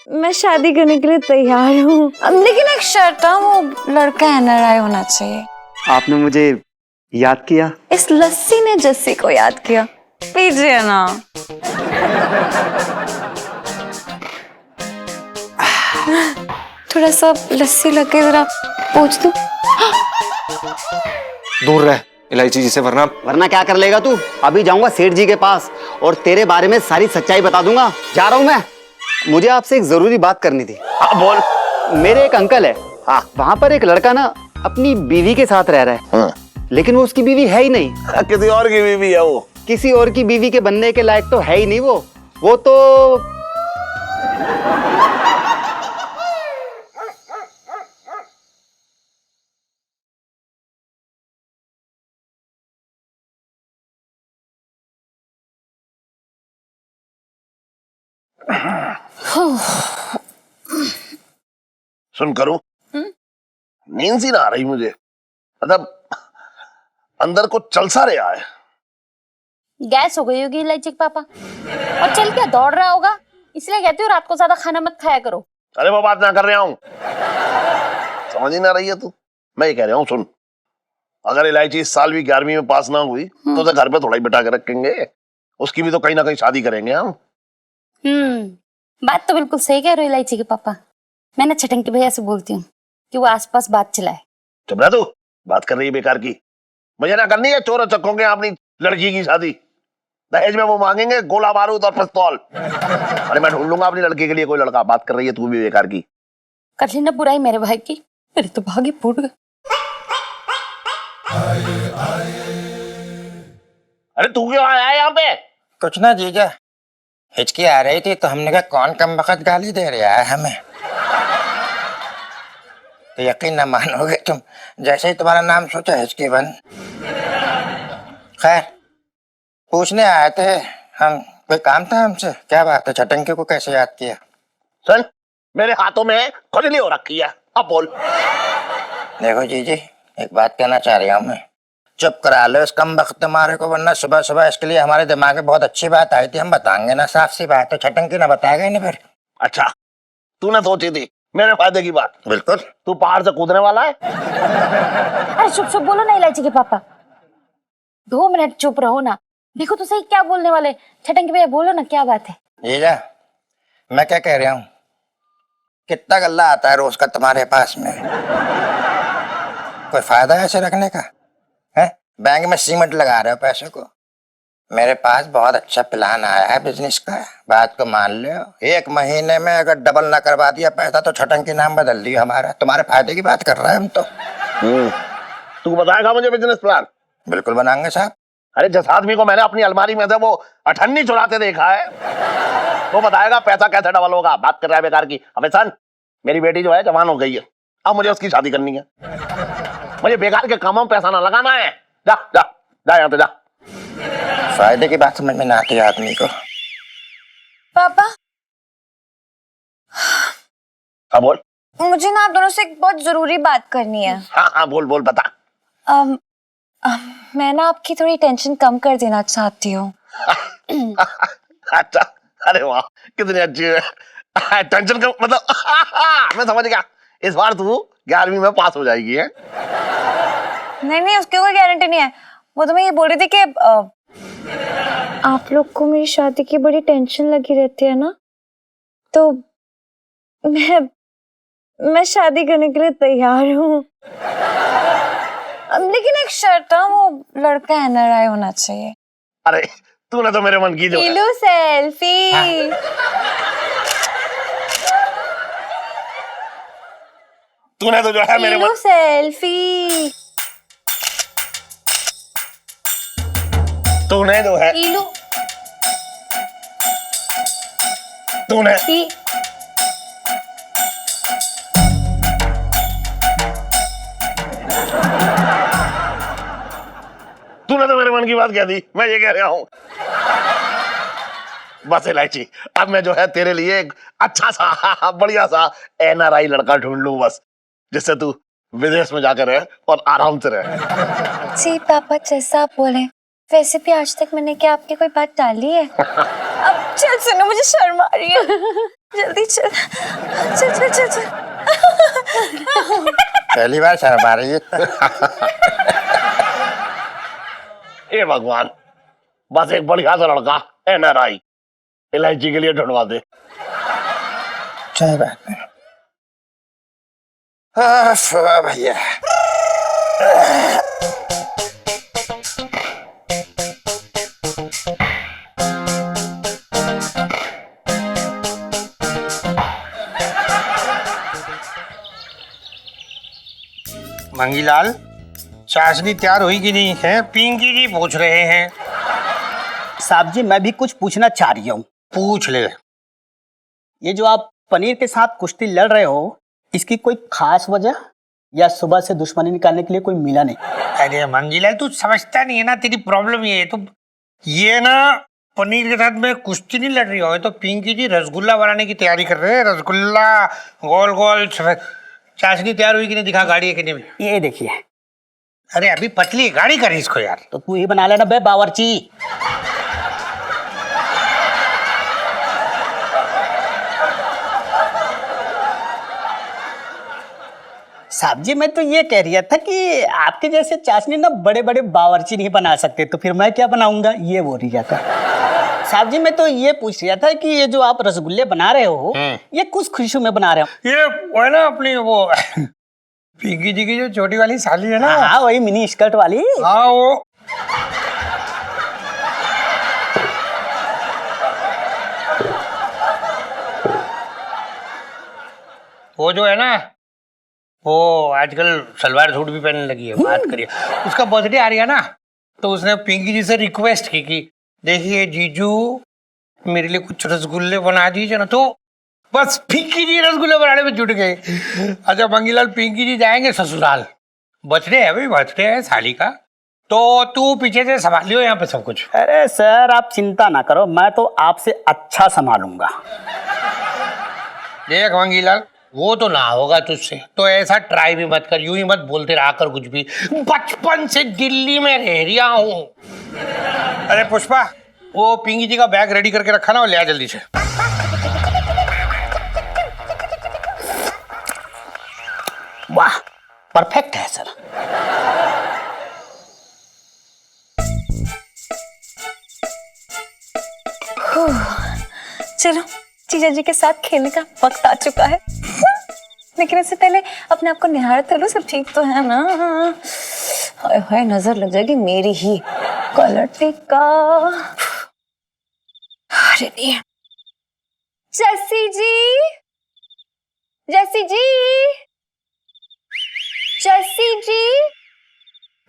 मैं शादी करने के लिए तैयार हूँ, लेकिन एक शर्त है, वो लड़का एनआरआई होना चाहिए। आपने मुझे याद किया। इस लस्सी ने जस्सी को याद किया। पीजिए ना। थोड़ा सा लस्सी लगे, जरा पूछ दूं। दूर रह इलायची जी से, वरना क्या कर लेगा तू? अभी जाऊंगा सेठ जी के पास और तेरे बारे में सारी सच्चाई बता दूंगा। जा रहा हूं मैं। मुझे आपसे एक जरूरी बात करनी थी। हाँ बोल। मेरे एक अंकल है, हाँ, वहाँ पर एक लड़का ना अपनी बीवी के साथ रह रहा है। हाँ। लेकिन वो उसकी बीवी है ही नहीं। किसी और की बीवी है वो। किसी और की बीवी के बनने के लायक तो है ही नहीं वो तो सुन करूं, नींद सी ना आ रही मुझे, मतलब अंदर को चल सा रहा है। गैस हो गई होगी इलायची के पापा, और चल क्या दौड़ रहा होगा, इसलिए कहती हूँ रात को ज्यादा खाना मत खाया करो। अरे वो बात ना कर रहा हूँ, समझ ही ना रही है तू। मैं ये कह रहा हूँ, सुन, अगर इलायची इस साल भी 11वीं में पास ना हुई तो उसे घर पे थोड़ा ही बिठा के रखेंगे। उसकी भी तो कहीं ना कहीं शादी करेंगे हम। बात तो बिल्कुल सही कह रहे हो इलायची के पापा। मैं ना छटंकी भैया से बोलती हूँ कि वो आसपास बात चलाए। चुप रह तू, बात कर रही है बेकार की। मुझे ना करनी है चोर चक्कों अपनी लड़की की शादी। दहेज में वो मांगेंगे गोला बारूद और पिस्तौल। अरे मैं ढूंढ लूंगा अपनी लड़की के लिए कोई लड़का। बात कर रही है तू भी बेकार की। कर ली ना बुराई मेरे भाई की, मेरे तो भागी फूट गए। अरे तू क्यों आया है यहाँ पे? कुछ ना जीजा, हिचकी आ रही थी तो हमने कहा कौन कम वक्त गाली दे रहा है हमें। तो यकीन ना मानोगे तुम, जैसे ही तुम्हारा नाम सोचा हिचकी बंद। खैर पूछने आए थे हम, कोई काम था हमसे? क्या बात है, छटंकी को कैसे याद किया? सुन, मेरे हाथों में खुजली हो रखी है, अब बोल। देखो जीजी, एक बात कहना चाह रही हूँ मैं, चुप करा लो इस कम वक्त तुम्हारे को, वरना सुबह सुबह इसके लिए हमारे दिमाग में बहुत अच्छी बात आई थी, हम बताएंगे ना, साफ सी बात है। छटंकी ना बताएगा ही नहीं फिर। अच्छा, तूने सोची थी मेरे फायदे की बात? बिल्कुल। तू पहाड़ से कूदने वाला है? अरे चुप चुप बोलो ना इलायची के पापा, 2 मिनट चुप रहो ना। देखो तो सही क्या बोलने वाले। छटंकी भैया बोलो ना, क्या बात है? जीजा, मैं क्या कह रहा हूँ, कितना गल्ला आता है रोज का तुम्हारे पास में? कोई फायदा है ऐसे रखने का? है बैंक में सीमेंट लगा रहे हो पैसे को। मेरे पास बहुत अच्छा प्लान आया है बिजनेस का, बात को मान लो। 1 महीने में अगर डबल ना करवा दिया पैसा तो छटंकी नाम बदल दिया हमारा। तुम्हारे फायदे की बात कर रहे हैं हम तो। तू बताएगा मुझे बिजनेस प्लान? बिल्कुल बनाएंगे साहब। अरे जिस आदमी को मैंने अपनी अलमारी में से वो अठन्नी चुराते देखा है, वो बताएगा पैसा कैसे डबल होगा। बात कर रहा है बेकार की। अबे सन, मेरी बेटी जो है जवान हो गई है, अब मुझे उसकी शादी करनी है। मुझे बेकार के कामों में पैसा ना लगाना है। जा जा जा, यहाँ पे जा। फायदे की बात समझ में ना आती आदमी को। पापा, हाँ बोल। मुझे ना आप दोनों से एक बहुत जरूरी बात करनी है। हाँ हाँ बोल बोल, बता। मैं ना आपकी थोड़ी टेंशन कम कर देना चाहती हूँ। अच्छा, अरे वाह, कितनी अच्छी है। टेंशन का मतलब मैं समझ गया, इस बार तू 11वीं में पास हो जाएगी है? नहीं, उसकी कोई गारंटी नहीं है। वो तो मैं ये बोल रही थी कि आप लोग को मेरी शादी की बड़ी टेंशन लगी रहती है ना, तो मैं शादी करने के लिए तैयार हूँ। लेकिन एक शर्त है, वो लड़का एनआरआई होना चाहिए। अरे तूने तो मेरे मन की जो है। लो सेल्फी। तूने तो जो है मेरे मन। सेल्फी। तूने जो है, इलू तूने तूने तो मेरे मन की बात कह दी। मैं ये कह रहा हूँ, बस इलायची, अब मैं जो है तेरे लिए एक अच्छा सा बढ़िया सा एनआरआई लड़का ढूंढ लूं बस, जिससे तू विदेश में जाकर रहे और आराम से रहे। जी पापा, जैसा आप बोले। वैसे भी आज तक मैंने क्या आपकी कोई बात टाली है? अब चल सुनो, मुझे शर्म आ रही है। जल्दी चल चल चल चल चल। पहली बार शर्मा रही है। हे भगवान, बस एक बढ़िया सा लड़का NRI इलायची के लिए ढूंढवा दे। सही बात है। हाँ, भैया मंगीलाल, चाशनी तैयार हुई कि नहीं है? पिंकी जी पूछ रहे हैं। साहब जी, मैं भी कुछ पूछना चाह रही हूँ। पूछ ले। ये जो आप पनीर के साथ कुश्ती लड़ रहे हो, इसकी कोई खास वजह या सुबह से दुश्मनी निकालने के लिए कोई मिला नहीं? अरे मंगीलाल, तू समझता नहीं है ना, तेरी प्रॉब्लम ये है। तो ये ना पनीर के साथ में कुश्ती नहीं लड़ रही हो, तो पिंकी जी रसगुल्ला बनाने की तैयारी कर रहे हैं। रसगुल्ला गोल गोल चाशनी तैयार हुई कि नहीं? दिखा गाड़ी है कि नहीं? ये देखिए। अरे अभी पतली गाड़ी करी इसको यार। तो तू ही बना लेना बे बावर्ची। साहब जी, मैं तो ये कह रहा था कि आपके जैसे चाशनी ना बड़े बड़े बावर्ची नहीं बना सकते, तो फिर मैं क्या बनाऊंगा, ये बोल रहा था। साहब जी, मैं तो ये पूछ रहा था कि ये जो आप रसगुल्ले बना रहे हो, ये कुछ खुशी में बना रहे हो? ये वो है ना अपनी वो पिंकी जी की जो छोटी वाली साली है ना। हाँ, वही मिनी स्कर्ट वाली। हाँ, वो जो है ना, वो आजकल सलवार सूट भी पहनने लगी है। बात करिए, उसका बर्थडे आ रही है ना, तो उसने पिंकी जी से रिक्वेस्ट की कि देखिए जीजू, मेरे लिए कुछ रसगुल्ले बना दीजिए ना। तो बस पिंकी जी रसगुल्ले बनाने में जुट गए। अच्छा मंगीलाल, पिंकी जी जाएंगे ससुराल, बर्थडे है भाई, बर्थडे है साली का, तो तू पीछे से संभालियो यहाँ पे सब कुछ। अरे सर, आप चिंता ना करो, मैं तो आपसे अच्छा संभालूंगा। देख मंगीलाल, वो तो ना होगा तुझसे, तो ऐसा ट्राई भी मत कर, यूं ही मत बोलते रहा कर कुछ भी। बचपन से दिल्ली में रह रहा हूँ। अरे पुष्पा, वो पिंकी जी का बैग रेडी करके रखा ना, वो ले आ जल्दी से। वाह, परफेक्ट है सर। चलो, जीजा जी के साथ खेलने का वक्त आ चुका है। लेकिन इससे पहले अपने आप को निहार तो लो, सब ठीक तो है ना? हाय हाय, नजर लग जाएगी मेरी ही। कलर टिक्का। अरे नहीं। जैसी जी, जैसी जी, जैसी जी,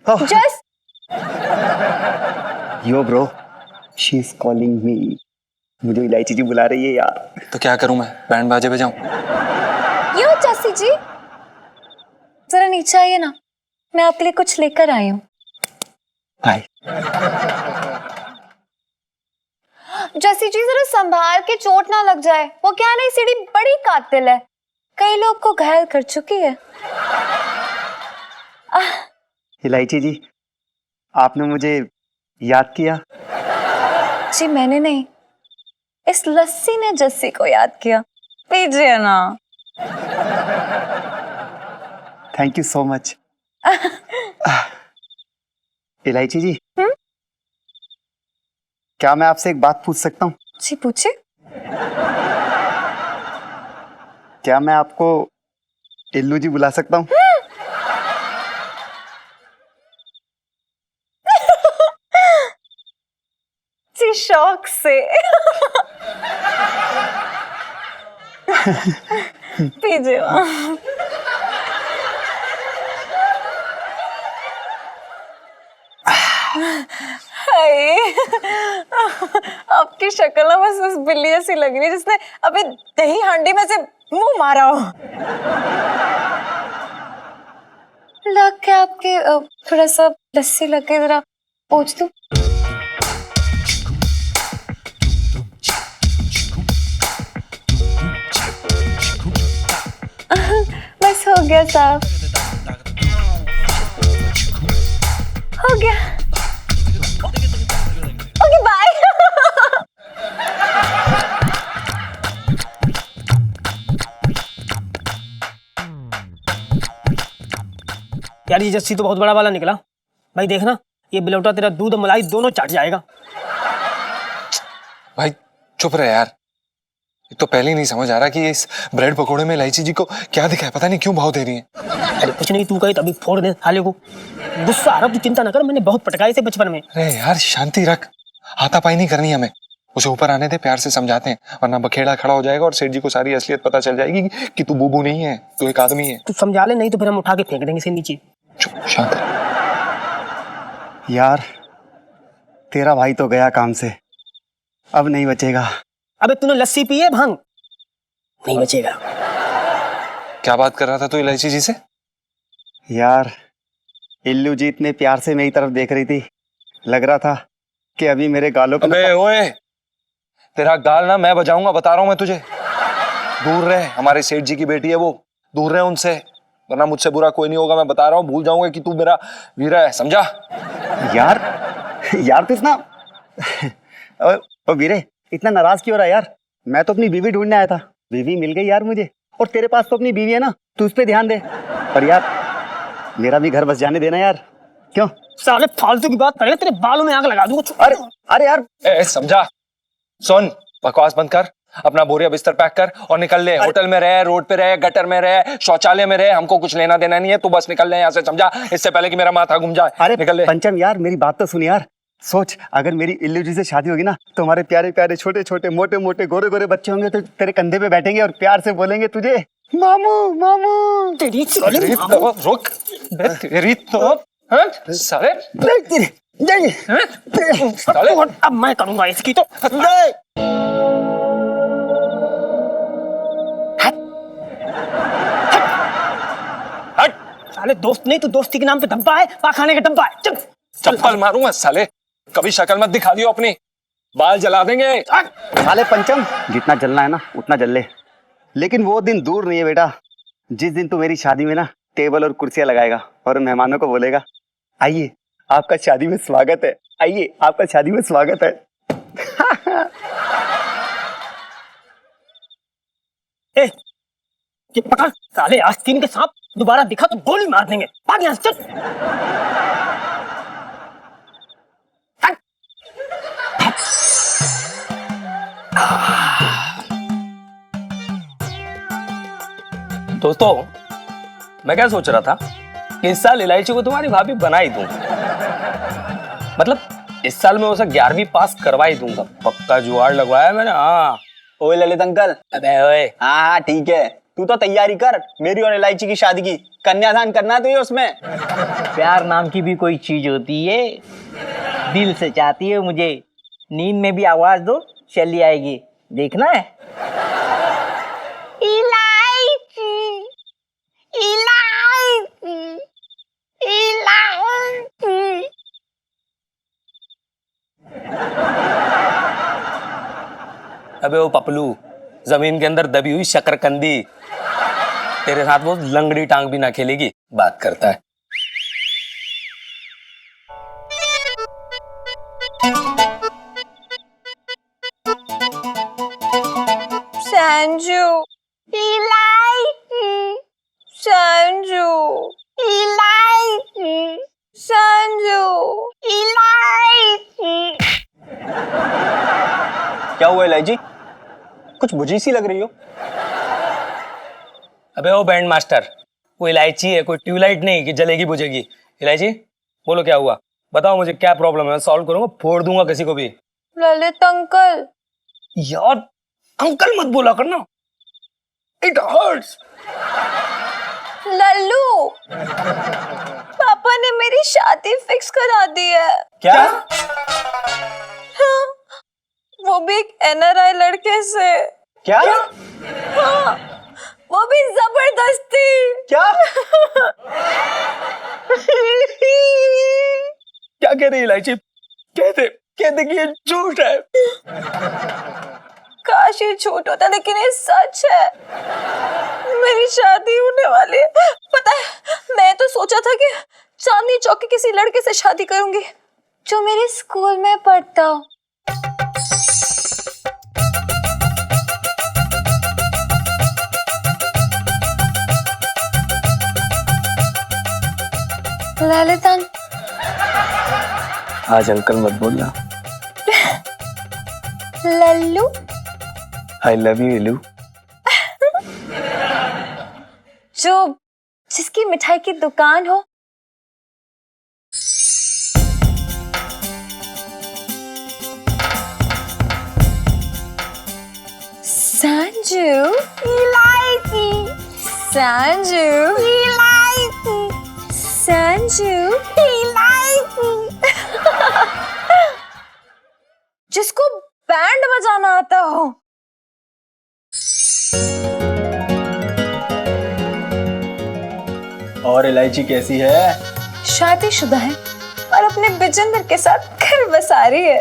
जस। यो bro, she is calling me. मुझे इलायची जी बुला रही है यार। तो क्या करूं मैं, बैंड बाजे पे जाऊं? यो जैसी जी, जरा नीचे आइए ना, मैं आपके लिए कुछ लेकर आई हूँ। बाय। जैसी जी, जरा संभाल के, चोट ना लग जाए। वो क्या नहीं, सीढ़ी बड़ी कातिल है, कई लोग को घायल कर चुकी है। इलायची जी, आपने मुझे याद किया? जी मैंने नहीं, इस लस्सी ने जस्सी को याद किया। पीजिए ना। Thank you so much. इलायची जी, क्या मैं आपसे एक बात पूछ सकता हूँ? जी पूछिए। क्या मैं आपको इल्लू जी बुला सकता हूँ? जी शौक से। पीजिए ना। हाय, आपकी शक्ल ना बस उस बिल्ली जैसी लग रही है जिसने अभी दही हांडी में से मुंह मारा हो। लग के आपके थोड़ा सा लस्सी लग के जरा पोंछ दूं। बस हो गया साहब, हो गया। Okay bye. यार ये जस्सी तो बहुत बड़ा वाला निकला भाई, देखना ये बिलौटा तेरा दूध और मलाई दोनों चाट जाएगा। भाई चुप रहे यार, एक तो पहले ही नहीं समझ आ रहा कि इस ब्रेड पकोड़े में इलायची जी को क्या दिखा है, पता नहीं क्यों भाव दे रही है। अरे कुछ नहीं, तू कहे तभी फोड़ दे हाले को। गुस्सा आ रहा, तू चिंता ना कर, मैंने बहुत पटकाए थे बचपन में। अरे यार शांति रख, हाथापाई नहीं करनी हमें, उसे ऊपर आने दे, प्यार से समझाते हैं, वरना बखेड़ा खड़ा हो जाएगा और सेठ जी को सारी असलियत पता चल जाएगी कि तू बूबू नहीं है, तू एक आदमी है। तू समझा ले, नहीं तो फिर हम उठा के फेंक देंगे इसे नीचे। चुप शांत रह। यार तेरा भाई तो गया काम से, अब नहीं बचेगा। अबे तूने लस्सी पी है भांग, नहीं बचेगा। क्या बात कर रहा था तू इलायची जी से? यार इल्लू जी इतने प्यार से मेरी तरफ देख रही थी, लग रहा था कि अभी मेरे गालों पे। अबे ओए, तेरा गाल ना मैं बजाऊंगा, बता रहा हूं मैं तुझे। दूर रहे, हमारे सेठ जी की बेटी है वो, दूर रहे उनसे, वरना मुझसे बुरा कोई नहीं होगा, मैं बता रहा हूँ। भूल जाऊंगा कि तू मेरा वीरा है, समझा? यार यार तू इतना ओ वीरे इतना नाराज क्यों हो रहा है यार? मैं तो अपनी बीवी ढूंढने आया था, बीवी मिल गई यार मुझे, और तेरे पास तो अपनी बीवी है ना, तू उस पे ध्यान दे। पर यार मेरा भी घर बस जाने देना यार, क्यों? साले फालतू की बात करेगा, तेरे बालों में आग लगा दूंगा। अरे अरे यार समझा? सुन, बकवास बंद कर, अपना बोरिया बिस्तर पैक कर और निकल ले। होटल में रहे, रोड पे रहे, गटर में रहे, शौचालय में रहे, हमको कुछ लेना देना नहीं है, तू बस निकल ले यहाँ से, समझा? इससे पहले कि मेरा माथा घूम जाए। अरे निकल ले। पंचम यार मेरी बात तो सुन यार, सोच अगर मेरी इल्लू जी से शादी होगी ना तो हमारे प्यारे प्यारे छोटे छोटे मोटे मोटे गोरे गोरे बच्चे होंगे, तो तेरे कंधे पे बैठेंगे और प्यार से बोलेंगे तुझे मामू मामू। तेरी तेरी तो रुक, तेरी तो हाँ? साले साले अब मैं करूंगा इसकी तो। हट। साले दोस्त नहीं, तू दोस्ती के नाम पे डब्बा है, पाखाने का डब्बा है। चल चप्पल मारूंगा साले, कभी शक्ल मत दिखा दियो अपनी, बाल जला देंगे। साले पंचम जितना जलना है ना उतना जल ले, लेकिन वो दिन दूर नहीं है बेटा जिस दिन तू मेरी शादी में ना टेबल और कुर्सियां लगाएगा और मेहमानों को बोलेगा आइए आपका शादी में स्वागत है, आइए आपका शादी में स्वागत है। ए, ये पकड़ साले, आस्तीन के सांप दोबारा दिखा तो गोली मार देंगे। भाग यहाँ से, चल। दोस्तों मैं क्या सोच रहा था कि इस साल इलायची को तुम्हारी भाभी बना ही दूं, मतलब इस साल मैं उसे 11वीं पास करवा ही दूंगा, पक्का जुगाड़ लगवाया मैंने। हाँ ओए ललित अंकल। अबे ओए, हाँ ठीक है, तू तो तैयारी कर मेरी और इलायची की शादी की, कन्यादान करना तो ये उसमें। प्यार नाम की भी कोई चीज होती है, दिल से चाहती है मुझे, नींद में भी आवाज दो चली आएगी, देखना है। इलायची इलायची इलायची। अबे वो पपलू, जमीन के अंदर दबी हुई शकरकंदी, तेरे साथ वो लंगड़ी टांग भी ना खेलेगी, बात करता है। संजू इलायची संजू इलायची संजू। इलायची। क्या हुआ इलायची, कुछ बुझी सी लग रही हो? अबे वो बैंड मास्टर, वो इलायची है, कोई ट्यूबलाइट नहीं कि जलेगी बुझेगी। इलायची बोलो क्या हुआ, बताओ मुझे क्या प्रॉब्लम है, मैं सॉल्व करूंगा, फोड़ दूंगा किसी को भी। ललित अंकल। यार अंकल मत बोला करना, इट हर्ट्स। लल्लू, पापा ने मेरी शादी फिक्स करा दी है। क्या? हाँ, वो भी एक NRI लड़के से। क्या? हाँ, वो भी जबरदस्ती। क्या? क्या कह रही है इलायची, कहते कि ये झूठ है। काश ये झूठ होता, लेकिन ये सच है, मेरी शादी होने वाली है। पता है मैं तो सोचा था कि चांदनी चौक के किसी लड़के से शादी करूंगी जो मेरे स्कूल में पढ़ता हो। ललिता आज अंकल मत बोलना। लल्लू आई लव यू इलू। जो जिसकी मिठाई की दुकान हो। संजू इलायची, संजू इलायची, संजू इलायची। जिसको बैंड बजाना आता हो। और इलायची कैसी है? शादीशुदा है और अपने बिजेंद्र के साथ घर बसा रही है।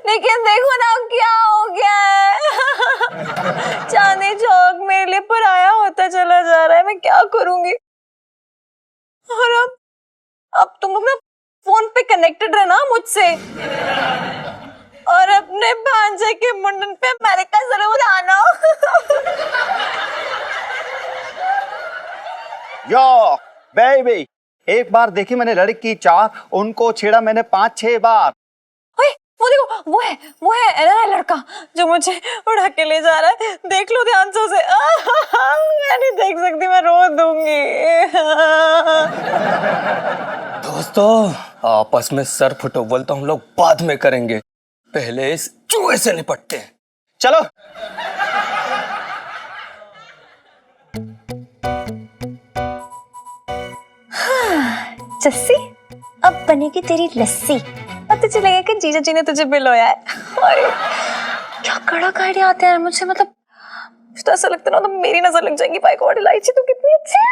लेकिन देखो ना क्या हो गया है। चांदनी चौक मेरे लिए पराया होता चला जा रहा है। मैं क्या करूंगी? और अब तुम अपना फोन पे कनेक्टेड रहना मुझसे और अपने भांजे के मुंडन पे अमेरिका जरूर आना। यो बेबी, एक बार देखी मैंने लड़की 4, उनको छेड़ा मैंने 5-6 बार। ओए, वो देखो, वो है एनआरआई लड़का जो मुझे उड़ा के ले जा रहा है। देख लो ध्यान से उसे। मैं नहीं देख सकती, मैं रो दूंगी। दोस्तों, आपस में सर फुटबॉल तो हम लोग बाद में करेंगे, पहले इस चूहे से निपटते हैं। चलो। जस्सी, अब बनेगी तेरी लस्सी। अब तुझे लगेगा कि जीजा जी ने तुझे बिलोया है। अरे क्या कड़क आइडिया आते हैं मुझे। मतलब तो ऐसा लगता है ना, तो मेरी नजर लग जाएगी। भाई गॉड, इलायची तो कितनी अच्छी है।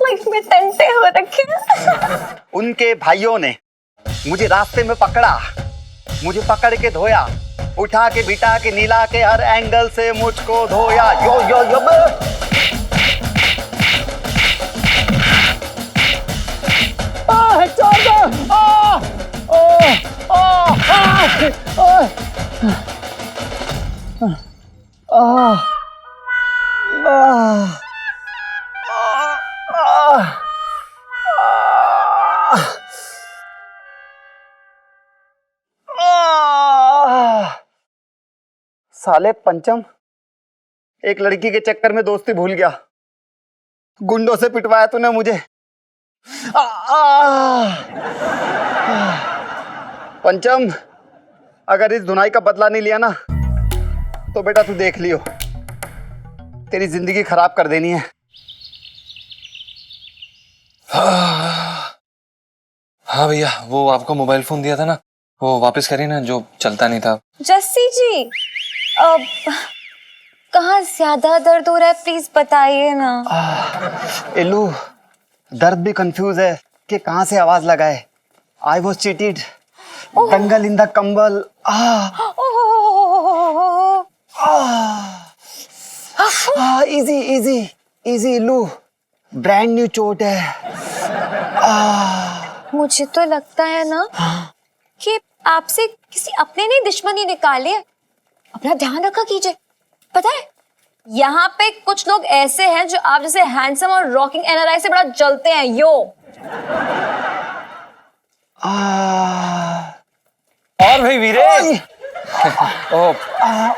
लाइफ में टंटे हो रखे हैं। उनके भाइयों ने मुझे रास्ते में पकड़ा, मुझे पकड़ के धोया, उठा के बिठा के नीला के हर एंगल से मुझको धोया। यो यो यो साले पंचम, एक लड़की के चक्कर में दोस्ती भूल गया। गुंडों से पिटवाया तूने मुझे। पंचम, अगर इस धुनाई का बदला नहीं लिया ना, तो बेटा तू देख लियो, तेरी जिंदगी खराब कर देनी है। हाँ भैया, वो आपको मोबाइल फोन दिया था ना, वो वापस करिए ना, जो चलता नहीं था। जस्सी जी, अब कहाँ ज्यादा दर्द हो रहा है, प्लीज बताइए ना। एलू, दर्द भी कंफ्यूज है कि कहाँ से आवाज लगाए। I was cheated, dangal in the kambal. Easy easy easy एलू, ब्रांड न्यू चोट है। मुझे तो लगता है ना कि आपसे किसी अपने ने दुश्मनी निकाली है। अपना ध्यान रखा कीजिए। पता है, यहाँ पे कुछ लोग ऐसे हैं जो आप जैसे हैंडसम और रॉकिंग एनआरआई से बड़ा जलते हैं। यो और भाई वीरे।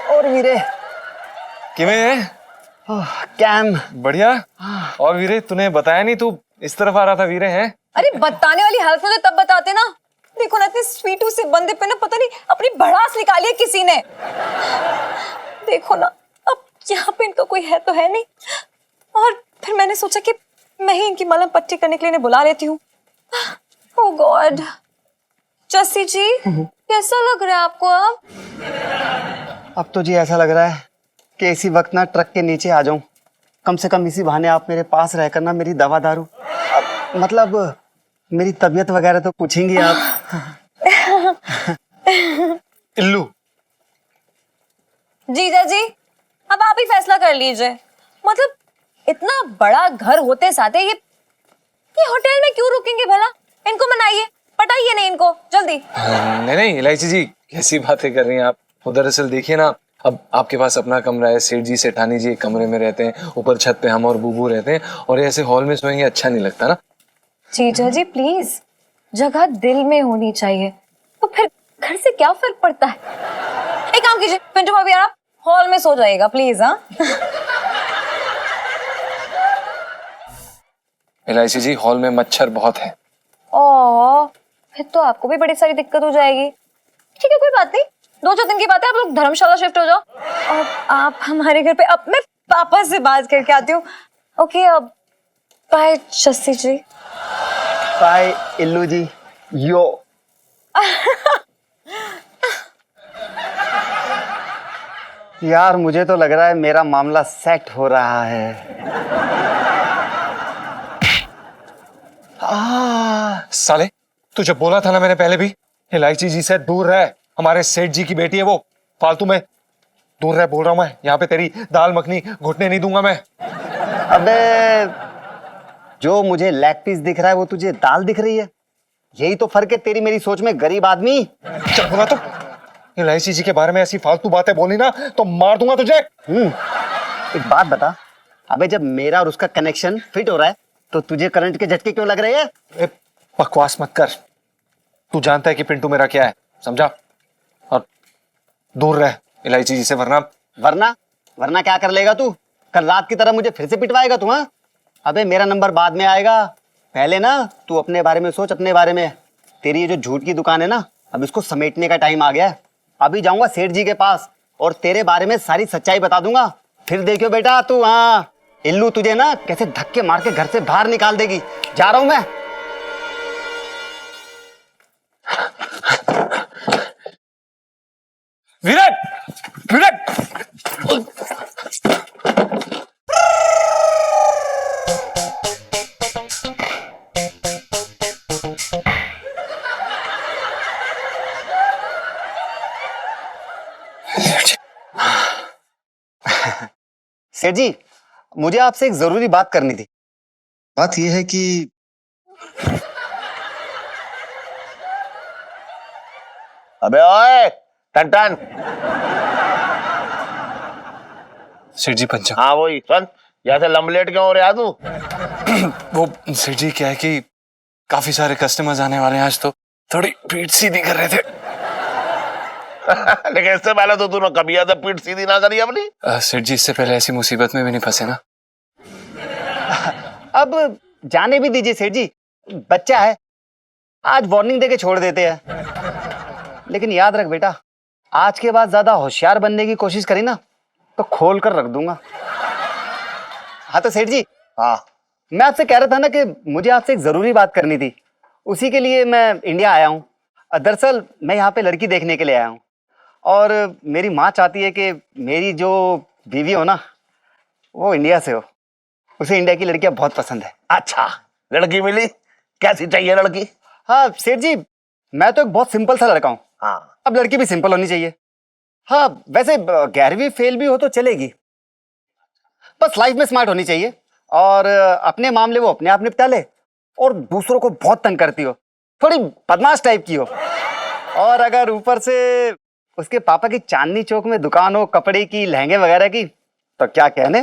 और वीरे किवें? कैम बढ़िया। और वीरे, तूने बताया नहीं, तू इस तरफ आ रहा था वीरे है? अरे बताने वाली हालत में तो तब बताते ना। देखो ना, इतने स्वीटू से बंदे पे ना पता नहीं अपनी भड़ास निकाली है किसी ने। देखो ना, अब यहाँ पे इनका कोई है तो है नहीं। और फिर मैंने सोचा कि मैं ही इनकी मलहम पट्टी करने के लिए इन्हें बुला लेती हूँ। ओह गॉड। जस्सी जी, कैसा लग रहा है आपको अब तो जी ऐसा लग रहा है कि इसी वक्त ना ट्रक के नीचे आ जाऊं। कम से कम इसी बहाने आप मेरे पास रहकर ना मेरी दवा दारू, मतलब मेरी तबीयत वगैरह तो पूछेंगी आप। इल्लू। जीजा जी, अब आप ही फैसला कर लीजिए। मतलब इतना बड़ा घर होते साथे ये होटल में क्यों रुकेंगे भला? इनको मनाइए, पटाइए नहीं इनको जल्दी। नहीं नहीं इलायची जी, कैसी बातें कर रही हैं आप। वो दरअसल देखिए ना, अब आपके पास अपना कमरा है, सेठ जी सेठानी जी एक कमरे में रहते हैं, ऊपर छत पे हम और बूबू रहते हैं, और ऐसे हॉल में सोएंगे अच्छा नहीं लगता ना। जीजा जी प्लीज, जगह दिल में होनी चाहिए, तो फिर घर से क्या फर्क पड़ता है। एक काम कीजिए पिंटू भाभी, आप हॉल में सो जाइएगा प्लीज। हाँ इलायची जी, हॉल में मच्छर बहुत है। ओ, फिर तो आपको भी बड़ी सारी दिक्कत हो जाएगी। ठीक है कोई बात नहीं, 2-4 दिन की बात है, आप लोग धर्मशाला शिफ्ट हो जाओ और आप हमारे घर पे। अब मैं पापा से बात करके आती हूँ। ओके, अब बाय शशि जी। बाय इल्लू जी। यो यार मुझे तो लग रहा है मेरा मामला सेट हो रहा है। साले, तुझे बोला था ना मैंने पहले भी, इलायची जी से दूर रह। हमारे सेठ जी की बेटी है वो, फालतू में दूर रह बोल रहा हूं मैं। यहाँ पे तेरी दाल मखनी घुटने नहीं दूंगा मैं। अबे जो मुझे लेग पीस दिख रहा है वो तुझे दाल दिख रही है। यही तो फर्क है तेरी मेरी सोच में, गरीब आदमी। चल बोला तो, इलायची जी के बारे में ऐसी फालतू बातें बोली ना तो मार दूंगा तुझे। एक बात बता, अबे जब मेरा और उसका कनेक्शन फिट हो रहा है तो तुझे करंट के झटके क्यों लग रहे हैं? ए, बकवास मत कर। तू जानता है कि पिंटू मेरा क्या है, समझा? और दूर रह इलायची जी से, वरना वरना क्या कर लेगा तू? कल रात की तरह मुझे फिर से पिटवाएगा तू? हाँ, अबे मेरा नंबर बाद में आएगा, पहले ना तू अपने बारे में सोच, अपने बारे में। तेरी ये जो झूठ की दुकान है ना, अब इसको समेटने का टाइम आ गया है। अभी जाऊंगा सेठ जी के पास और तेरे बारे में सारी सच्चाई बता दूंगा। फिर देखियो बेटा तू, हाँ इल्लू तुझे ना कैसे धक्के मार के घर से बाहर निकाल देगी। जा रहा हूं मैं। विराट विराट, सेठ जी, मुझे आपसे एक जरूरी बात करनी थी। बात यह है कि अबे ओए टन टन। सेठ जी पंचा। हाँ वही सुन, यहाँ से लंबलेट क्यों हो रहा तू? वो सेठ जी क्या है कि काफी सारे कस्टमर्स आने वाले हैं आज, तो थोड़ी पीठ सीधी कर रहे थे। लेकिन इससे पहले तो तूने कभी ऐसे पीठ सीधी ना करी अपनी। सेठ जी, इससे पहले ऐसी मुसीबत में भी नहीं फंसे ना। अब जाने भी दीजिए सेठ जी, बच्चा है, आज वार्निंग देके छोड़ देते हैं। लेकिन याद रख बेटा, आज के बाद ज्यादा होशियार बनने की कोशिश करी ना तो खोल कर रख दूंगा। हाँ तो सेठ जी, हाँ मैं आपसे कह रहा था ना कि मुझे आपसे एक जरूरी बात करनी थी, उसी के लिए मैं इंडिया आया हूँ। दरअसल मैं यहाँ पे लड़की देखने के लिए आया हूँ और मेरी माँ चाहती है कि मेरी जो बीवी हो ना वो इंडिया से हो। उसे इंडिया की लड़कियां बहुत पसंद है। अच्छा, लड़की मिली? कैसी चाहिए लड़की? हाँ सेठ जी, मैं तो एक बहुत सिंपल सा लड़का हूँ। हाँ अब लड़की भी सिंपल होनी चाहिए। हाँ वैसे 11वीं फेल भी हो तो चलेगी, बस लाइफ में स्मार्ट होनी चाहिए और अपने मामले वो अपने आप निपटा ले और दूसरों को बहुत तंग करती हो, थोड़ी बदमाश टाइप की हो। और अगर ऊपर से उसके पापा की चांदनी चौक में दुकान हो कपड़े की, लहंगे वगैरह की, तो क्या कहने।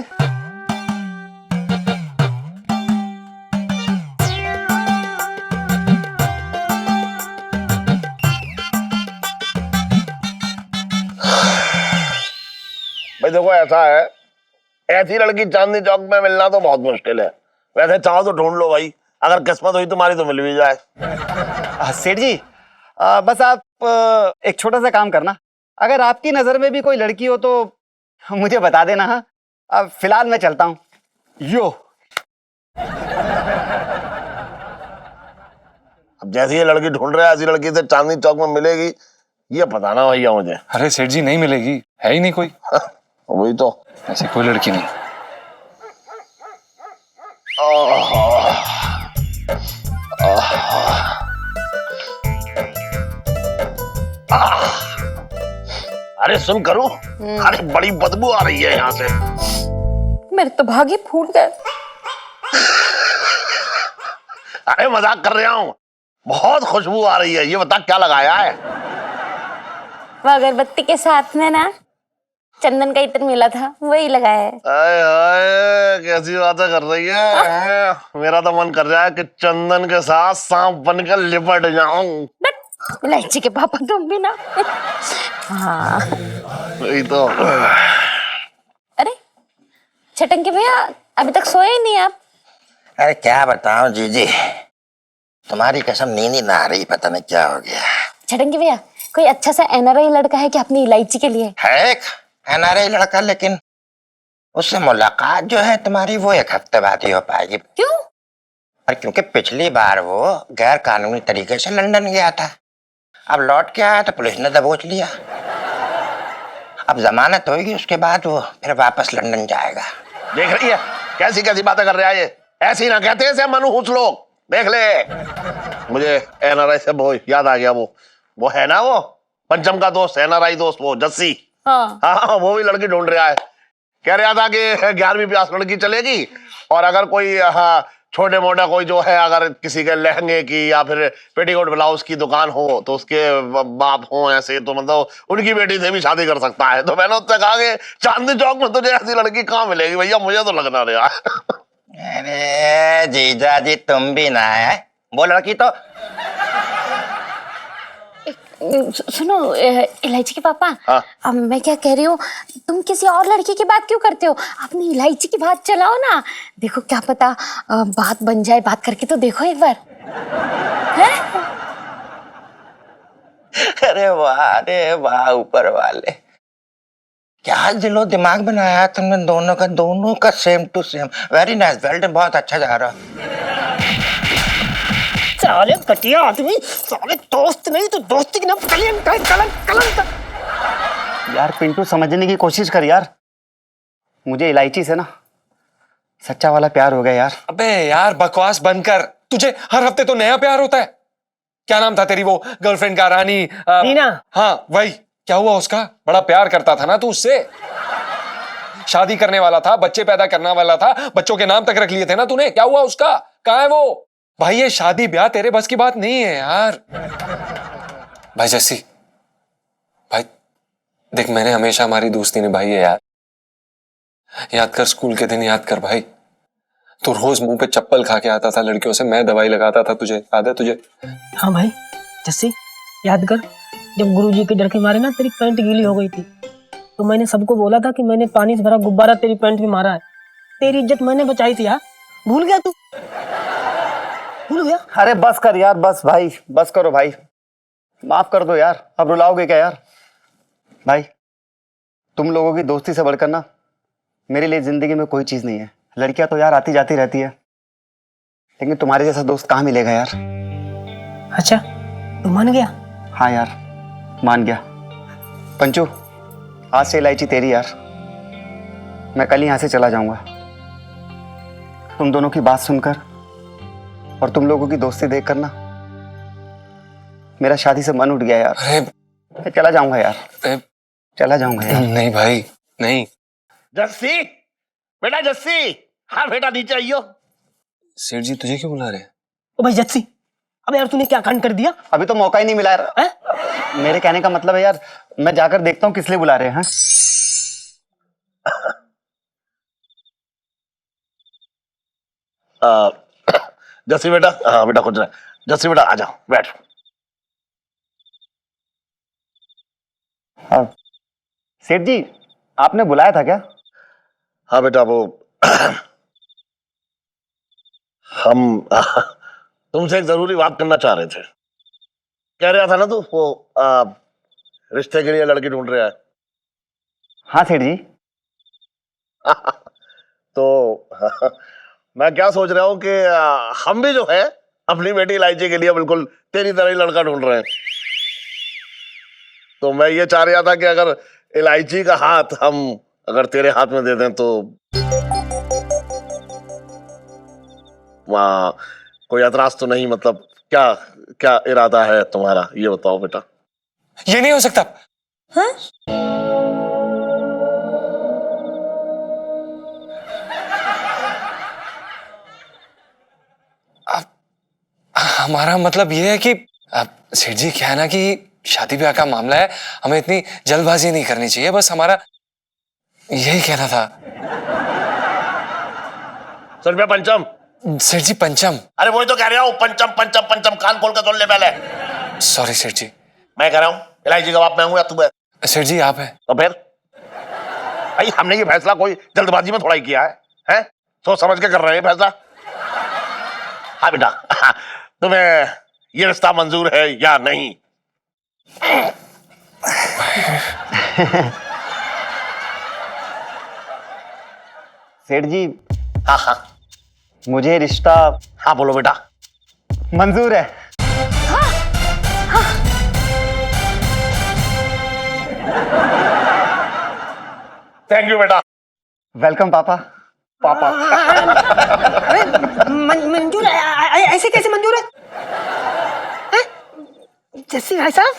भाई देखो ऐसा है, ऐसी लड़की चांदनी चौक में मिलना तो बहुत मुश्किल है। वैसे चाहो तो ढूंढ लो भाई, अगर किस्मत हुई तुम्हारी तो मिल भी जाए। सेठ जी, बस आप एक छोटा सा काम करना, अगर आपकी नजर में भी कोई लड़की हो तो मुझे बता देना। हाँ अब फिलहाल मैं चलता हूँ। यो अब जैसी ये लड़की ढूंढ रहा है ऐसी लड़की से चांदनी चौक में मिलेगी ये पता ना भैया मुझे। अरे सेठ जी, नहीं मिलेगी, है ही नहीं कोई। वही तो, ऐसी कोई लड़की नहीं। अरे सुन करो, अरे बड़ी बदबू आ रही है यहाँ से। मेरे तो भागी फूट गए। अरे मजाक कर रहा हूँ, बहुत खुशबू आ रही है। ये बता क्या लगाया है? वो अगरबत्ती के साथ में ना चंदन का इत्र मिला था, वही लगाया है। आए हाय, कैसी बातें कर रही है। मेरा तो मन कर रहा है कि चंदन के साथ सांप बनकर लिपट जाऊं। इलायची के पापा तुम भी ना। हाँ। वही तो। अरे छटंकी भैया, अभी तक सोए ही नहीं आप? अरे क्या बताऊं जीजी, तुम्हारी कसम नींद ही ना आ रही, पता नहीं क्या हो गया। छटंकी भैया, कोई अच्छा सा एनआरआई लड़का है कि अपनी इलायची के लिए? है एक एनआरआई लड़का, लेकिन उससे मुलाकात जो है तुम्हारी वो 1 हफ्ते बाद ही हो पाएगी। क्यों? और क्योंकि पिछली बार वो गैर कानूनी तरीके से लंदन गया था, अब लौट के आया तो पुलिस ने दबोच लिया। अब जमानत होगी, उसके बाद वो फिर वापस लंदन जाएगा। देख रही है कैसी कैसी बातें कर रहा है ये। ऐसी ना कहते हैं मनु हुस लोग। देख ले, मुझे एनआरआई से वो याद आ गया। वो है ना, वो पंचम का दोस्त, एनआरआई दोस्त, वो जस्सी। हाँ, वो भी लड़की ढूंढ रहा है। कह रहा था कि 11वीं पास लड़की चलेगी, और अगर कोई छोटे मोटा कोई जो है, अगर किसी के लहंगे की या फिर पेटीकोट ब्लाउज की दुकान हो तो उसके बाप हो ऐसे, तो मतलब उनकी बेटी से भी शादी कर सकता है। तो मैंने उससे कहा कि चांदनी चौक में तुझे ऐसी लड़की कहाँ मिलेगी भैया, मुझे तो लगना नहीं यार। अरे जीजा जी तुम भी ना है, वो लड़की तो सुनो इलायची के पापा। हाँ? अब मैं क्या कह रही हूँ, तुम किसी और लड़की की बात क्यों करते हो? अपनी इलायची की बात चलाओ ना। देखो क्या पता बात बन जाए, बात करके तो देखो एक बार। है? अरे वाह ऊपर वाले, क्या दिलो दिमाग बनाया है तुमने दोनों का same to same. Very nice, well done, बहुत अच्छा जा रहा। साले घटिया आदमी, साले दोस्त नहीं तो दोस्ती की ना कलंक। यार पिंटू समझने की कोशिश कर यार, मुझे इलायची से ना सच्चा वाला प्यार हो गया यार। अबे यार बकवास बंद कर, तुझे हर हफ्ते तो नया प्यार होता है। क्या नाम था तेरी वो गर्लफ्रेंड का, रानी? रीना। हाँ वही, क्या हुआ उसका? बड़ा प्यार करता था ना तू उससे, शादी करने वाला था, बच्चे पैदा करने वाला था, बच्चों के नाम तक रख लिए थे ना तूने। क्या हुआ उसका? कहाँ है वो? भाई ये शादी ब्याह तेरे बस की बात नहीं है यार। भाई जस्सी, भाई देख, मैंने हमेशा हमारी दोस्ती निभाई है यार। याद कर स्कूल के दिन, याद कर भाई, तू रोज मुंह पे चप्पल खा के आता था लड़कियों से, मैं दवाई लगाता था तुझे, याद है तुझे? हाँ भाई जस्सी, याद कर जब गुरुजी के डर के मारे ना तेरी पैंट गीली हो गई थी, तो मैंने सबको बोला था कि मैंने पानी से भरा गुब्बारा तेरी पैंट में मारा है। तेरी इज्जत मैंने बचाई थी यार, भूल गया तू? भूल गया? अरे बस कर यार, बस भाई, बस करो भाई, माफ कर दो यार। अब रुलाओगे क्या यार? भाई तुम लोगों की दोस्ती से बढ़कर ना मेरे लिए जिंदगी में कोई चीज नहीं है। लड़कियां तो यार आती जाती रहती है, लेकिन तुम्हारे जैसा दोस्त कहाँ मिलेगा यार। अच्छा तू मान गया? हाँ यार मान गया। पंचू, आज से इलायची तेरी यार, मैं कल ही यहाँ से चला जाऊंगा। तुम दोनों की बात सुनकर और तुम लोगों की दोस्ती देखकर ना मेरा शादी से मन उठ गया यार। अरे मैं चला जाऊंगा यार, चला जाऊंगा यार। नहीं भाई नहीं। जस्सी, बेटा जस्सी, हाँ बेटा नीचे आइयो। सेठ जी तुझे क्यों बुला रहे हैं? ओ भाई जस्सी, अबे यार तूने क्या कांड कर दिया? अभी तो मौका ही नहीं मिला यार। मेरे कहने का मतलब है यार, मैं जाकर देखता हूँ किस लिए बुला रहे हैं। जस्सी बेटा, हाँ बेटा खुद रहे। जस्सी बेटा आ जाओ, बैठ। हाँ सेठ जी, आपने बुलाया था क्या? हाँ बेटा, वो हम तुमसे एक जरूरी बात करना चाह रहे थे। कह रहा था ना तू वो रिश्ते के लिए लड़की ढूंढ रहा है। हाँ सेठ जी। तो मैं क्या सोच रहा हूँ कि हम भी जो है अपनी बेटी इलायची के लिए बिल्कुल तेरी तरह ही लड़का ढूंढ रहे हैं। तो मैं ये चाह रहा था कि अगर इलायची का हाथ हम अगर तेरे हाथ में दे दें तो वहाँ कोई एतराज तो नहीं? मतलब क्या क्या इरादा है तुम्हारा, ये बताओ बेटा। ये नहीं हो सकता। हाँ? हमारा मतलब ये है कि सेठ जी क्या है ना कि शादी ब्याह का मामला है, हमें इतनी जल्दबाजी नहीं करनी चाहिए, बस हमारा यही कहना था। 100 रुपया पंचम। सेठ जी पंचम। अरे वही तो कह रहा हूँ, पंचम पंचम पंचम, कान खोल कर सुन ले पहले। सॉरी सेठ जी। मैं कह रहा हूँ इलायची कबाब मैं हूँ या तू है? सेठ जी आप हैं। तो फिर भाई हमने ये फैसला कोई जल्दबाजी में थोड़ा ही किया है? सोच समझ के कर रहे हैं फैसला। हाँ बेटा, तुम्हें ये रिश्ता मंजूर है या नहीं? सेठ जी हाँ हाँ मुझे रिश्ता हाँ बोलो बेटा। मंजूर है। थैंक यू बेटा। वेलकम पापा। पापा मंजूर है? ऐसे कैसे मंजूर है? जस्सी भाई साहब,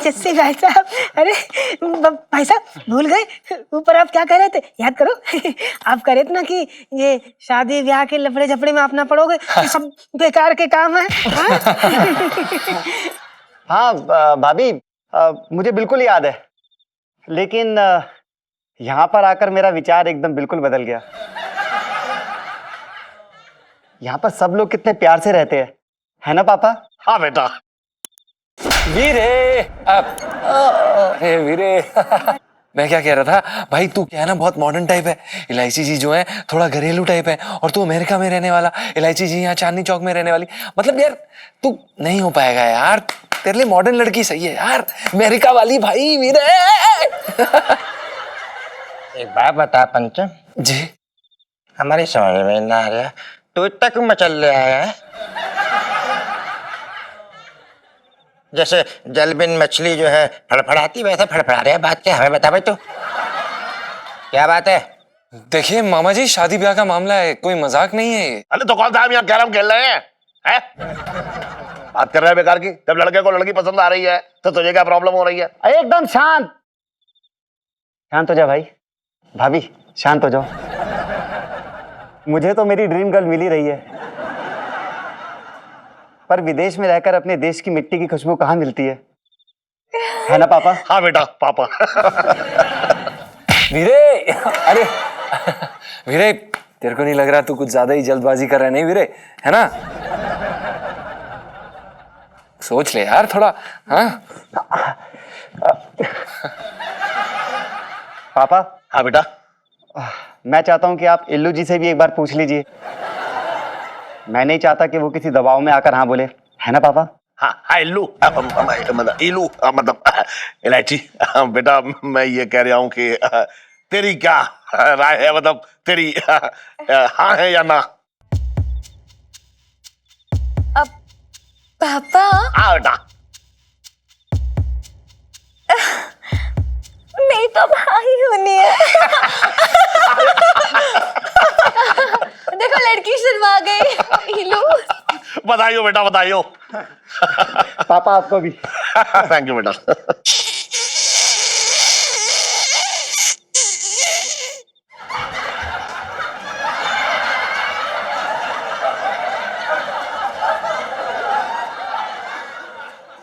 जस्सी भाई साहब, अरे भाई साहब भूल गए ऊपर आप क्या कह रहे थे, याद करो। आप कह रहे थे ना कि ये शादी ब्याह के लफड़े झपड़े में आप ना पड़ोगे, ये सब बेकार के काम है। हाँ भाभी, मुझे बिल्कुल याद है, लेकिन यहाँ पर आकर मेरा विचार एकदम बिल्कुल बदल गया। यहाँ पर सब लोग कितने प्यार से रहते हैं, है ना पापा? हाँ बेटा। वीरे अरे वीरे मैं क्या कह रहा था भाई, तू क्या है ना बहुत मॉडर्न टाइप है, इलायची जी जो है थोड़ा घरेलू टाइप है, और तू अमेरिका में रहने वाला, इलायची जी यहाँ चांदनी चौक में रहने वाली। मतलब यार तू नहीं हो पाएगा यार, तेरे लिए मॉडर्न लड़की सही है यार, अमेरिका वाली भाई वीरे। एक बात बता पंचम जी। हमारी समझ में ना आ रहा, तू इतना क्यों मचल ले आया है? जैसे जलबिन मछली जो है फड़फड़ाती वैसे फड़फड़ा रहा है, बात क्या हमें बता भाई, तू क्या बात है? देखिए मामा जी शादी ब्याह का मामला है, कोई मजाक नहीं है ये। अरे तो कौन सा हम यहाँ कैरम खेल रहे हैं? बात कर रहे हैं बेकार की। जब लड़के को लड़की पसंद आ रही है तो तुझे क्या प्रॉब्लम हो रही है? एकदम शांत, शांत हो जा भाई। भाभी शांत हो जाओ। मुझे तो मेरी ड्रीम गर्ल मिल ही रही है, पर विदेश में रहकर अपने देश की मिट्टी की खुशबू कहाँ मिलती है ना पापा? हाँ बेटा पापा। वीरे अरे वीरे तेरे को नहीं लग रहा तू कुछ ज्यादा ही जल्दबाजी कर रहा है? नहीं वीरे, है ना? सोच ले यार थोड़ा। हाँ पापा। हाँ बेटा। मैं चाहता हूं कि आप इल्लू जी से भी एक बार पूछ लीजिए। मैं नहीं चाहता कि वो किसी दबाव में आकर हाँ बोले, है ना पापा? हाँ हाँ इल्लू मतलब इल्लू मतलब इलायची। बेटा मैं ये कह रहा हूँ कि तेरी क्या राय है, मतलब तेरी हाँ है या ना? अब पापा हाँ बेटा। मेरी तो भाई होनी है। देखो लड़की शर्मा गई। इल्लू बधाई हो बेटा, बधाई हो। पापा आपको भी। थैंक यू बेटा।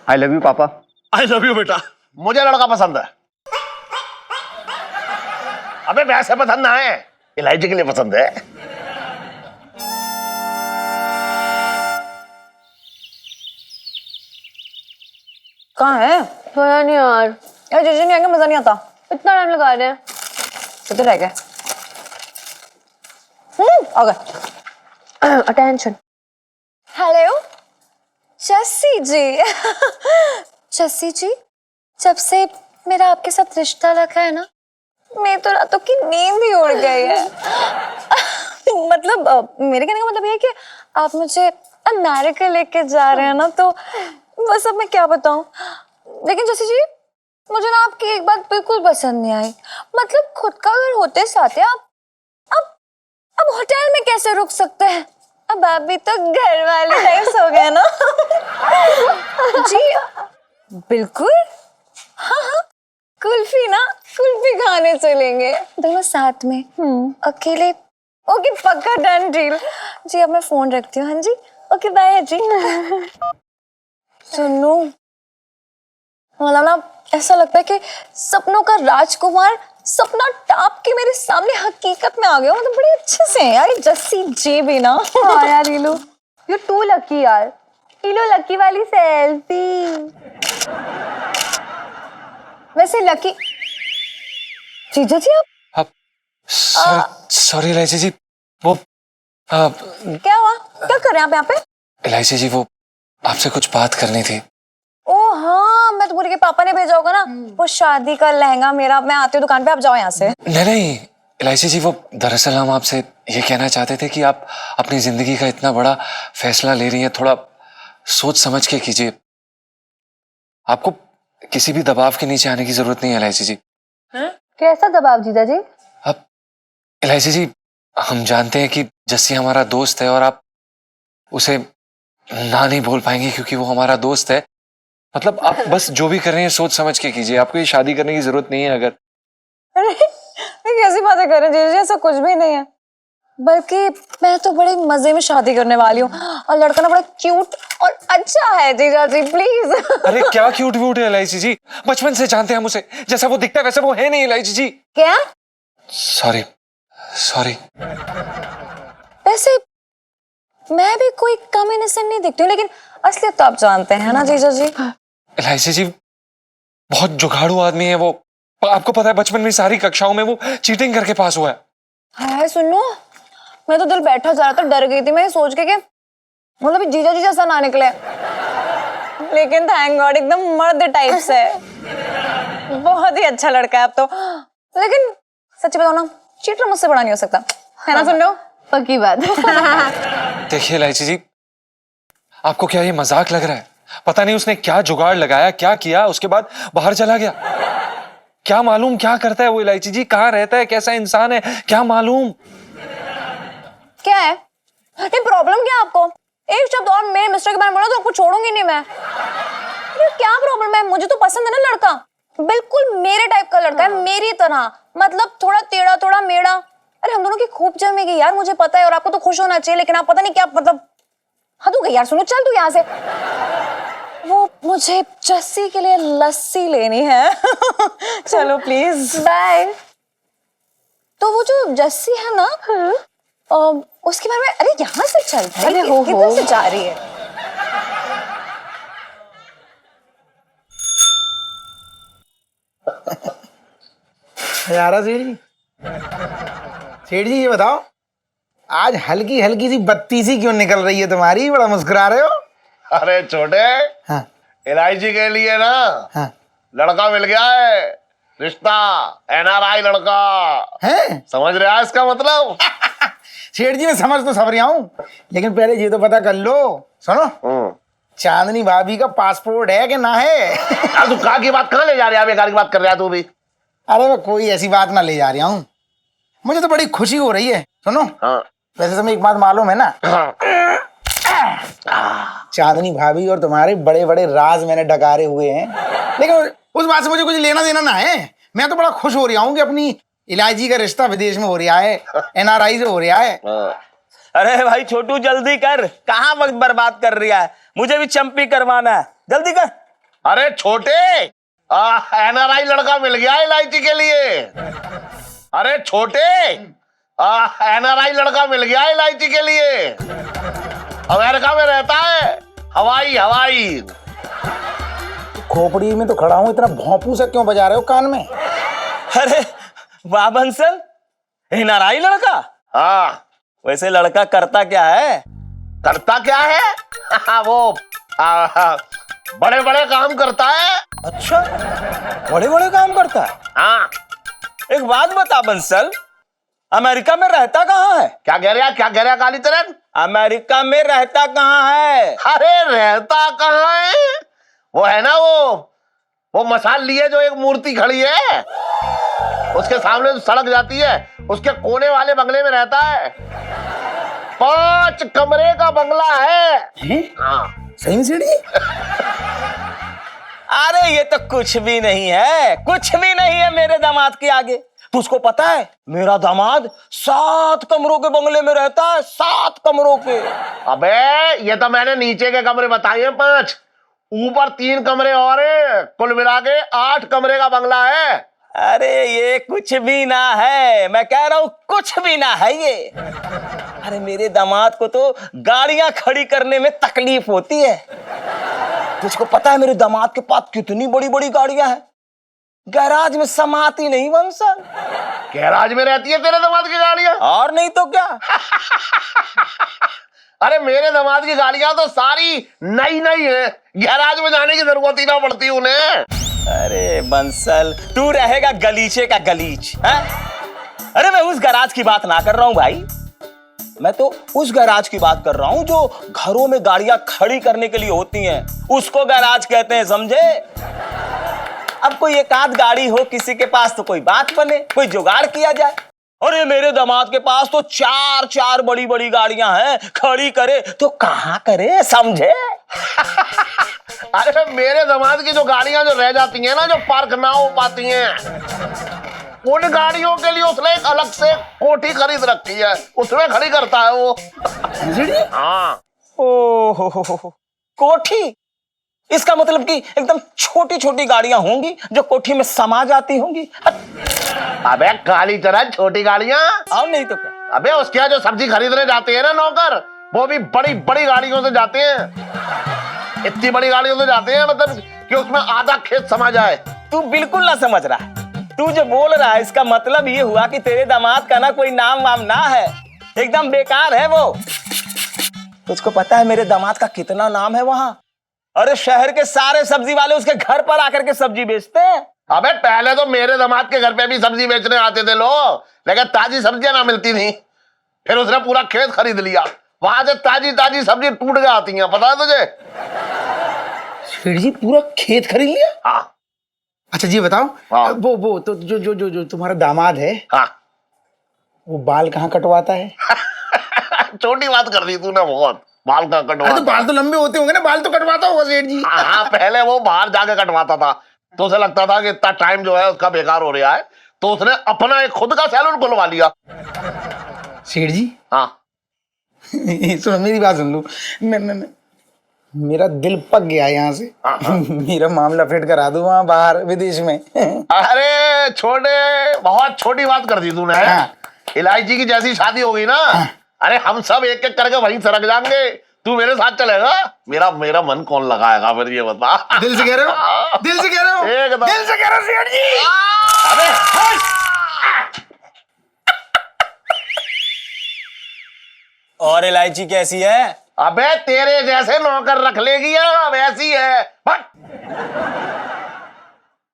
आई लव यू पापा। आई लव यू बेटा। मुझे लड़का पसंद है। अबे वैसे पसंद ना है, इलायची के लिए पसंद है। कहाँ है? पता नहीं यार, यार जीजू नहीं आएंगे, मजा नहीं आता। इतना टाइम लगा रहे हैं। किधर रह गए? आ गए। अटेंशन। हेलो जस्सी जी। जस्सी जी, जब से मेरा आपके साथ रिश्ता रखा है ना, मेरी तो रातों की नींद ही उड़ गई है। मतलब मेरे कहने का मतलब ये है कि आप मुझे अमेरिका लेके जा रहे हैं ना, तो बस अब मैं क्या बताऊं। लेकिन जस्सी जी, मुझे ना आपकी एक बात बिल्कुल पसंद नहीं आई। मतलब खुद का घर होते साथ अब होटल में कैसे रुक सकते हैं? अब आप भी तो घर वाले टाइप्स हो गए ना। जी बिल्कुल। हाँ हाँ, कुल्फी ना, कुल्फी खाने चलेंगे दोनों साथ में। अकेले? ओके पक्का, डन डील। जी अब मैं फोन रखती हूँ। हाँ जी, ओके बाय जी। सुनो, मतलब ना ऐसा लगता है कि सपनों का राजकुमार सपना टाप के मेरे सामने हकीकत में आ गया। मतलब बड़े अच्छे से है यार ये जस्सी जे भी ना। हाँ यार रीलू, यू टू लकी यार। लो लकी वाली सेल्फी। वैसे लकी जीजा जी आप सॉरी इलायची जी, वो क्या हुआ? क्या कर रहे हैं आप यहाँ पे? इलायची जी वो आपसे कुछ बात करनी थी। ओ हाँ, मैं तो बोली कि पापा ने भेजा होगा ना वो शादी का लहंगा मेरा। मैं आती हूँ दुकान पे, आप जाओ यहाँ से। नहीं इलायची जी, वो दरअसल हम आपसे ये कहना चाहते थे कि आप अपनी जिंदगी का इतना बड़ा फैसला ले रही हैं, थोड़ा सोच समझ के कीजिए। आपको किसी भी दबाव के नीचे आने की जरूरत नहीं है इलायची जी। कैसा दबाव जीजा जी? अब इलायची जी, हम जानते हैं कि जस्सी हमारा दोस्त है और आप उसे ना नहीं बोल पाएंगे क्योंकि वो हमारा दोस्त है। मतलब आप बस जो भी कर रहे हैं सोच समझ के कीजिए। आपको ये शादी करने की जरूरत नहीं है। अगर अरे कैसी बातें कर रहे हैं जीजा जी, ऐसा कुछ भी नहीं है। बल्कि मैं तो बड़े मजे में शादी करने वाली हूँ और लड़का ना बड़ा क्यूट और अच्छा है जीजा जी, प्लीज। अरे क्या क्यूट व्यूट है इलायची जी, बचपन से जानते हैं हम उसे। जैसा वो दिखता है वैसा वो है नहीं इलायची जी। क्या? Sorry sorry. वैसे मैं भी कोई कम इनोसेंट नहीं दिखती हूँ, लेकिन असलियत तो आप जानते हैं ना जीजा जी। इलायची जी बहुत जुगाड़ू आदमी है वो। आपको पता है बचपन में सारी कक्षाओं में वो चीटिंग करके पास हुआ है। हाय सुनो, मैं तो दिल बैठा जा रहा था, डर गई थी मैं सोच के कि मतलब जीजा जी जैसा ना निकले, लेकिन थैंक गॉड एकदम मर्द टाइप से है। बहुत ही अच्छा लड़का है अब तो। लेकिन सच्ची बताओ ना, चीटर मुझसे बड़ा नहीं हो सकता, है ना? सुन लो, पक्की बात। देखिए इलायची जी, आपको क्या ये मजाक लग रहा है? पता नहीं उसने क्या जुगाड़ लगाया, क्या किया, उसके बाद बाहर चला गया। क्या मालूम क्या करता है वो इलायची जी, कहाँ रहता है, कैसा इंसान है, क्या मालूम। क्या है ये प्रॉब्लम? क्या आपको एक शब्द और मेरे मिस्टर के बारे में बोला तो आपको छोड़ूंगी नहीं मैं। अरे क्या प्रॉब्लम है? मुझे तो पसंद है ना लड़का, बिल्कुल मेरे टाइप का लड़का है, मेरी तरह। मतलब थोड़ा टेढ़ा थोड़ा मेढ़ा। अरे हम दोनों की खूब जमेगी यार, मुझे पता है, और आपको तो खुश होना चाहिए। लेकिन आप पता नहीं क्या मतलब हद हो गई यार। सुनो, चल तू यहाँ से। वो मुझे जस्सी के लिए लस्सी लेनी है। चलो प्लीज बाय। तो वो जो जस्सी है ना, उसके बारे में, अरे यहाँ से चल भाई, अरे हो किधर से जा रही है? यारा सेठ जी ये बताओ, आज हल्की हल्की सी बत्ती सी क्यों निकल रही है तुम्हारी? बड़ा मुस्कुरा रहे हो। अरे छोटे, हाँ इलायची के लिए ना हाँ लड़का मिल गया है, रिश्ता, NRI लड़का हैं? समझ रहा है इसका मतलब? सेठ जी मैं समझ तो सब रहा हूँ, लेकिन पहले ये तो पता कर लो। सुनो, चांदनी भाभी का पासपोर्ट है कि ना है? यार तू कहाँ की बात कहाँ ले जा रहा है? बेकार की बात कर रहा है तू भी। अरे मैं कोई ऐसी बात ना ले जा रहा हूँ, मुझे तो बड़ी खुशी हो रही है। सुनो, हाँ वैसे तुम्हें एक बात मालूम है ना, चांदनी भाभी और तुम्हारे बड़े बड़े राज मैंने डकारे हुए हैं, लेकिन उस बात से मुझे कुछ लेना देना ना है। मैं तो बड़ा खुश हो रहा हूँ कि अपनी इलायची का रिश्ता विदेश में हो रहा है, NRI से हो रहा है। अरे भाई छोटू जल्दी कर, कहाँ वक्त बर्बाद कर रहा है? मुझे भी चंपी करवाना है, जल्दी कर। अरे छोटे, NRI लड़का मिल गया इलायची के लिए। अरे छोटे, NRI लड़का मिल गया इलायची के लिए। अमेरिका में रहता है, हवाई। खोपड़ी में तो खड़ा हूँ, इतना भौंपू सा क्यों बजा रहे हो कान में? अरे वाह बंसल, NRI लड़का? हाँ। वैसे लड़का करता क्या है? करता क्या है? वो बड़े बड़े काम करता है। अच्छा, बड़े बड़े काम करता है? हाँ। एक बात बता बंसल, अमेरिका में रहता कहाँ है? क्या कह रहा काली तरह? अमेरिका में रहता कहाँ है? अरे रहता कहाँ है? वो है ना वो मसाल लिए जो एक मूर्ति खड़ी है, उसके सामने जो सड़क जाती है, उसके कोने वाले बंगले में रहता है। 5 कमरे का बंगला है। हाँ। सही में सेठ जी? अरे ये तो कुछ भी नहीं है, कुछ भी नहीं है मेरे दामाद के आगे। तुझको पता है मेरा दामाद 7 कमरों के बंगले में रहता है, 7 कमरों के। अबे ये तो मैंने नीचे के कमरे बताए हैं 5, ऊपर 3 कमरे और हैं, कुल मिला के 8 कमरे का बंगला है। अरे ये कुछ भी ना है, मैं कह रहा हूं कुछ भी ना है ये। अरे मेरे दामाद को तो गाड़ियां खड़ी करने में तकलीफ होती है। तुझको पता है मेरे दामाद के पास कितनी बड़ी बड़ी गाड़ियां हैं, गैराज में समाती नहीं बंसल। गैराज में रहती है तेरे दामाद की गाड़ियां? और नहीं तो क्या। अरे मेरे दामाद की गाड़ियां तो सारी नई नई है, गैराज में जाने की जरूरत ही ना पड़ती उन्हें। अरे बंसल तू रहेगा गलीचे का गलीच है? अरे मैं उस गैराज की बात ना कर रहा हूं भाई, मैं तो उस गैराज की बात कर रहा हूं जो घरों में गाड़ियां खड़ी करने के लिए होती हैं, उसको गैराज कहते हैं, समझे? अब कोई एक आध गाड़ी हो किसी के पास तो कोई बात बने, कोई जुगाड़ किया जाए। अरे मेरे दामाद के पास तो 4 बड़ी बड़ी गाड़ियां हैं, खड़ी करे तो कहां करे, समझे? अरे मेरे दामाद की जो गाड़ियां जो रह जाती हैं ना, जो पार्क ना हो पाती हैं, उन गाड़ियों के लिए उसने एक अलग से कोठी खरीद रखी है, उसमें खड़ी करता है वो। हाँ। ओहो, कोठी? इसका मतलब कि एकदम छोटी छोटी गाड़ियां होंगी जो कोठी में समा जाती होंगी। अबे काली तरह छोटी गाड़ियां, और नहीं तो क्या। अबे उसके यहाँ जो सब्जी खरीदने जाते हैं ना नौकर, वो भी बड़ी बड़ी गाड़ियों से जाते हैं, इतनी बड़ी गाड़ियों से जाते हैं मतलब कि उसमें आधा खेत समा जाए। तू बिल्कुल ना समझ रहा है, तू जो बोल रहा है इसका मतलब ये हुआ कि तेरे दामाद का ना कोई नाम वाम ना है, एकदम बेकार है वो। तुझको पता है मेरे दामाद का कितना नाम है वहां? अरे शहर के सारे सब्जी वाले उसके घर पर आकर के सब्जी बेचते हैं। अबे पहले तो मेरे दामाद के घर पे भी सब्जी बेचने आते थे लोग, लेकिन ताजी सब्जियां ना मिलती थी, फिर उसने पूरा खेत खरीद लिया, वहां से ताजी ताजी सब्जी टूट के आती है, पता है तुझे? सेठ जी पूरा खेत खरीद लिया? हाँ। अच्छा जी बताओ, हाँ। वो तो जो तुम्हारा दामाद है, हाँ। वो बाल कहाँ कटवाता है? छोटी बात कर दी तूने बहुत, बाल कहाँ अरे तो कटवाता? बाल तो लंबे होते होंगे ना, बाल तो कटवाता होगा सेठ जी। हाँ, पहले वो बाहर जाके कटवाता था, तो उसे लगता था कि इतना टाइम जो है उसका बेकार हो रहा है, तो उसने अपना एक खुद का सैलून खुलवा लिया। सेठ जी हाँ। सुनो मेरी बात सुन लो, मैं मेरा दिल पक गया यहाँ से। मेरा मामला फिट करा दो वहाँ बाहर विदेश में। अरे छोटे, बहुत छोटी बात कर दी तूने। हाँ। इलायची की जैसी शादी होगी ना, अरे हम सब एक एक करके वहीं सरक जाएंगे, तू मेरे साथ चलेगा? मेरा मन कौन लगाएगा फिर, ये बता। दिल से कह रहे हो? दिल से कह रहे हो? एकदम। दिल से कह रहे हो सेठ जी? अबे और इलायची कैसी है? अबे तेरे जैसे नौकर रख लेगी या वैसी है। बट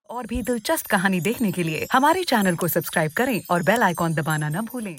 और भी दिलचस्प कहानी देखने के लिए हमारे चैनल को सब्सक्राइब करें और बेल आइकॉन दबाना न भूलें।